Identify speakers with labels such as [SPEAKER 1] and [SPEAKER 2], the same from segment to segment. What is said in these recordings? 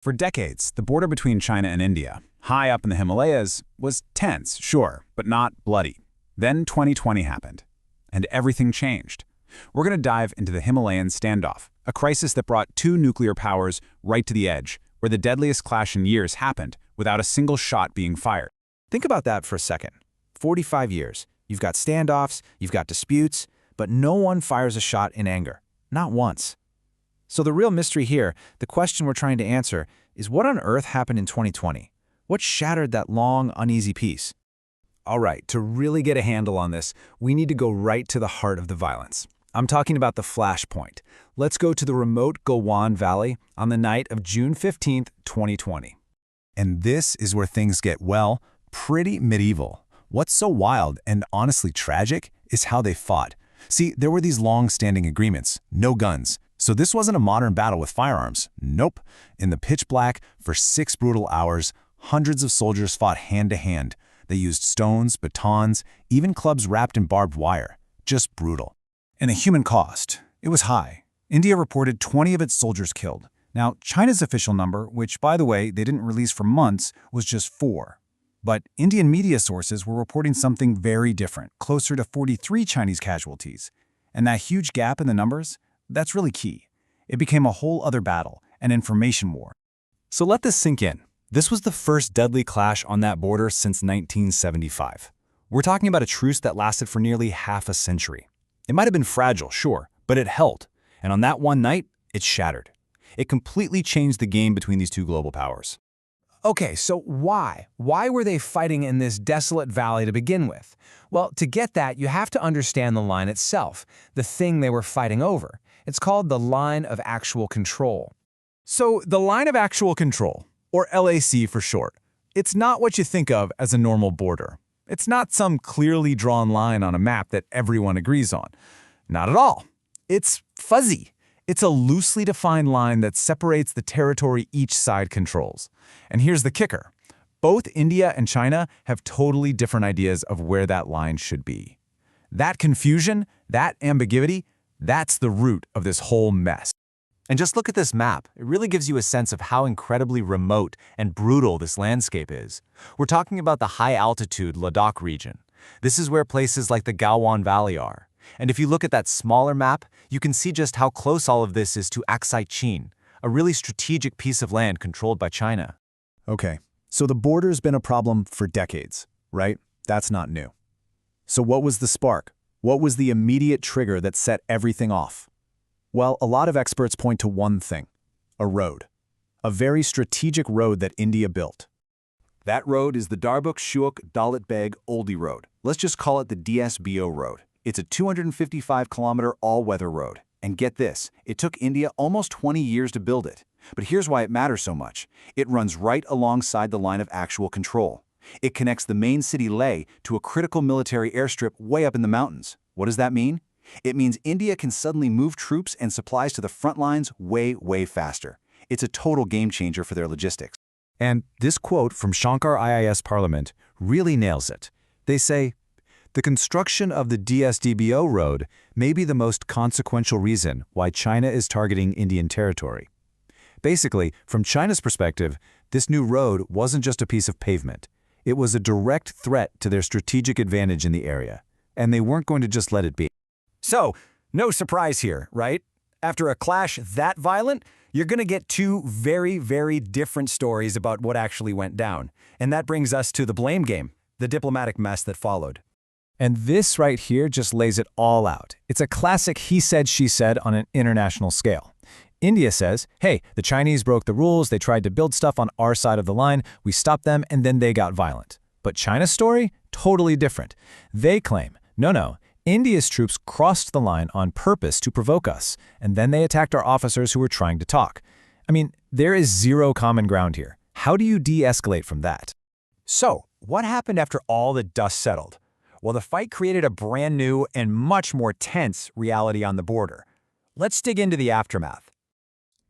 [SPEAKER 1] For decades, the border between China and India, high up in the Himalayas, was tense, sure, but not bloody. Then 2020 happened, and everything changed. We're going to dive into the Himalayan Standoff, a crisis that brought two nuclear powers right to the edge, where the deadliest clash in years happened without a single shot being fired.
[SPEAKER 2] Think about that for a second. 45 years. You've got standoffs, you've got disputes, but no one fires a shot in anger. Not once. So the real mystery here, the question we're trying to answer, is what on earth happened in 2020? What shattered that long, uneasy peace?
[SPEAKER 1] All right, to really get a handle on this, we need to go right to the heart of the violence. I'm talking about the flashpoint. Let's go to the remote Gawon Valley on the night of June 15th, 2020. And this is where things get, well, pretty medieval. What's so wild and honestly tragic is how they fought. See, there were these long-standing agreements, no guns. So this wasn't a modern battle with firearms. Nope. In the pitch black, for 6 brutal hours, hundreds of soldiers fought hand-to-hand. They used stones, batons, even clubs wrapped in barbed wire. Just brutal. And the human cost, it was high. India reported 20 of its soldiers killed. Now, China's official number, which, by the way, they didn't release for months, was just 4. But Indian media sources were reporting something very different, closer to 43 Chinese casualties. And that huge gap in the numbers? That's really key. It became a whole other battle, an information war.
[SPEAKER 3] So let this sink in. This was the first deadly clash on that border since 1975. We're talking about a truce that lasted for nearly half a century. It might have been fragile, sure, but it held. And on that one night, it shattered. It completely changed the game between these two global powers.
[SPEAKER 4] Okay, so why? Why were they fighting in this desolate valley to begin with? Well, to get that, you have to understand the line itself, the thing they were fighting over. It's called the Line of Actual Control.
[SPEAKER 1] So the Line of Actual Control, or LAC for short, it's not what you think of as a normal border. It's not some clearly drawn line on a map that everyone agrees on. Not at all. It's fuzzy. It's a loosely defined line that separates the territory each side controls. And here's the kicker. Both India and China have totally different ideas of where that line should be. That confusion, that ambiguity, that's the root of this whole mess.
[SPEAKER 3] And just look at this map. It really gives you a sense of how incredibly remote and brutal this landscape is. We're talking about the high-altitude Ladakh region. This is where places like the Gawon Valley are. And if you look at that smaller map, you can see just how close all of this is to Aksai Chin, a really strategic piece of land controlled by China.
[SPEAKER 1] Okay, so the border's been a problem for decades, right? That's not new. So what was the spark? What was the immediate trigger that set everything off? Well, a lot of experts point to one thing: a road. A very strategic road that India built. That road is the Darbuk-Shuuk-Dalit Beg Oldie Road. Let's just call it the DSBO Road. It's a 255-kilometer all-weather road. And get this, it took India almost 20 years to build it. But here's why it matters so much. It runs right alongside the line of actual control. It connects the main city Leh to a critical military airstrip way up in the mountains. What does that mean? It means India can suddenly move troops and supplies to the front lines way faster. It's a total game changer for their logistics.
[SPEAKER 3] And this quote from Shankar IIS Parliament really nails it. They say, "The construction of the DSDBO road may be the most consequential reason why China is targeting Indian territory." Basically, from China's perspective, this new road wasn't just a piece of pavement. It was a direct threat to their strategic advantage in the area, and they weren't going to just let it be.
[SPEAKER 4] So, no surprise here, right? After a clash that violent, you're going to get two very different stories about what actually went down. And that brings us to the blame game, the diplomatic mess that followed.
[SPEAKER 1] And this right here just lays it all out. It's a classic he said, she said on an international scale. India says, hey, the Chinese broke the rules, they tried to build stuff on our side of the line, we stopped them, and then they got violent. But China's story? Totally different. They claim, no, India's troops crossed the line on purpose to provoke us, and then they attacked our officers who were trying to talk. I mean, there is zero common ground here. How do you de-escalate from that?
[SPEAKER 4] So, what happened after all the dust settled? Well, the fight created a brand new and much more tense reality on the border. Let's dig into the aftermath.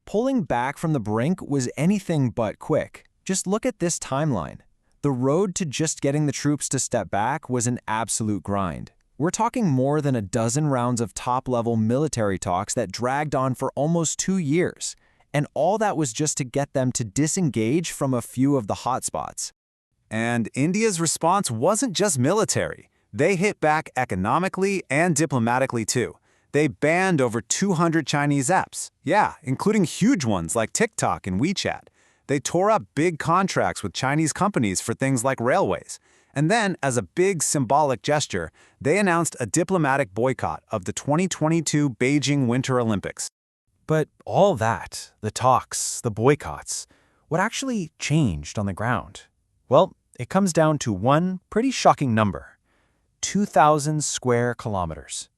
[SPEAKER 4] Pulling back from the brink was anything but quick. Just look at this timeline. The road to just getting the troops to step back was an absolute grind. We're talking more than a dozen rounds of top-level military talks that dragged on for almost 2 years.
[SPEAKER 2] And all that was just to get them to disengage from a few of the hotspots.
[SPEAKER 1] And India's response wasn't just military. They hit back economically and diplomatically too. They banned over 200 Chinese apps. Yeah, including huge ones like TikTok and WeChat. They tore up big contracts with Chinese companies for things like railways. And then, as a big symbolic gesture, they announced a diplomatic boycott of the 2022 Beijing Winter Olympics.
[SPEAKER 2] But all that, the talks, the boycotts, what actually changed on the ground? Well, it comes down to one pretty shocking number: 2,000 square kilometers.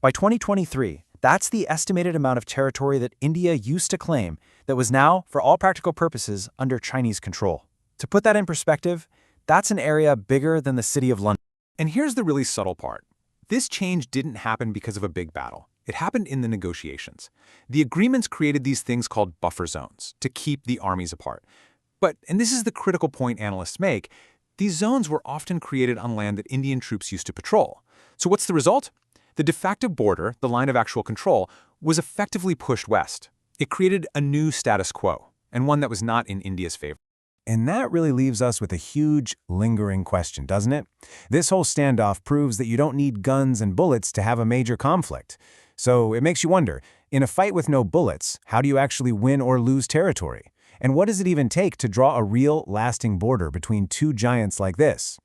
[SPEAKER 2] By 2023, that's the estimated amount of territory that India used to claim that was now, for all practical purposes, under Chinese control. To put that in perspective, that's an area bigger than the city of London.
[SPEAKER 1] And here's the really subtle part. This change didn't happen because of a big battle. It happened in the negotiations. The agreements created these things called buffer zones to keep the armies apart. But, and this is the critical point analysts make, these zones were often created on land that Indian troops used to patrol. So what's the result? The de facto border, the line of actual control, was effectively pushed west. It created a new status quo, and one that was not in India's favor.
[SPEAKER 3] And that really leaves us with a huge, lingering question, doesn't it? This whole standoff proves that you don't need guns and bullets to have a major conflict. So it makes you wonder, in a fight with no bullets, how do you actually win or lose territory? And what does it even take to draw a real, lasting border between two giants like this?